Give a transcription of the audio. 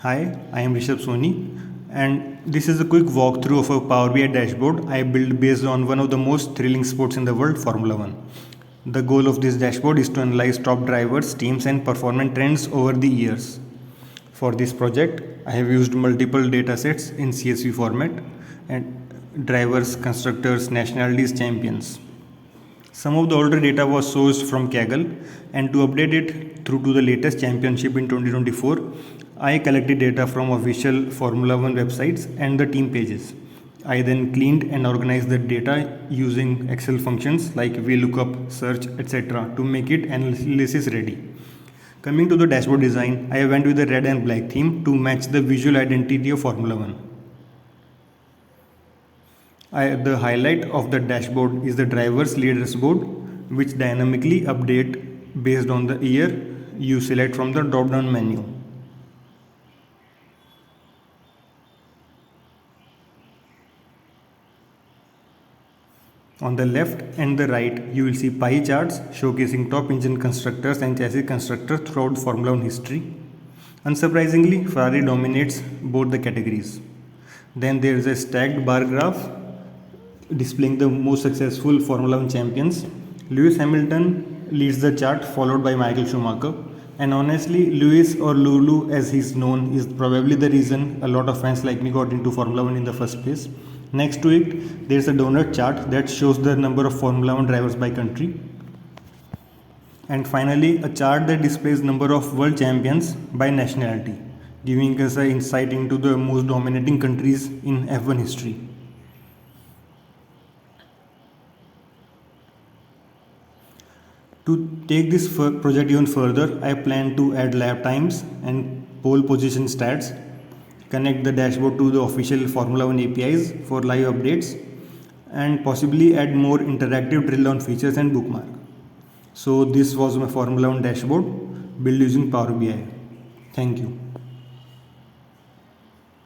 Hi, I am Rishabh Soni, and this is a quick walkthrough of a Power BI dashboard I built based on one of the most thrilling sports in the world, Formula One. The goal of this dashboard is to analyze top drivers, teams, and performance trends over the years. For this project, I have used multiple datasets in CSV format and drivers, constructors, nationalities, champions. Some of the older data was sourced from Kaggle, and to update it through to the latest championship in 2024, I collected data from official Formula One websites and the team pages. I then cleaned and organized the data using Excel functions like VLOOKUP, search, etc. to make it analysis ready. Coming to the dashboard design, I went with the red and black theme to match the visual identity of Formula One. The highlight of the dashboard is the driver's leaders board, which dynamically update based on the year you select from the drop down menu. On the left and the right, you will see pie charts showcasing top engine constructors and chassis constructors throughout Formula One history. Unsurprisingly, Ferrari dominates both the categories. Then there is a stacked bar graph displaying the most successful Formula One champions. Lewis Hamilton leads the chart, followed by Michael Schumacher. And honestly, Lewis, or Lulu as he's known, is probably the reason a lot of fans like me got into Formula One in the first place. Next to it, there's a donut chart that shows the number of Formula One drivers by country. And finally, a chart that displays number of world champions by nationality, giving us an insight into the most dominating countries in F1 history. To take this project even further, I plan to add lap times and pole position stats, connect the dashboard to the official Formula One APIs for live updates, and possibly add more interactive drill down features and bookmark. So this was my Formula One dashboard built using Power BI. Thank you.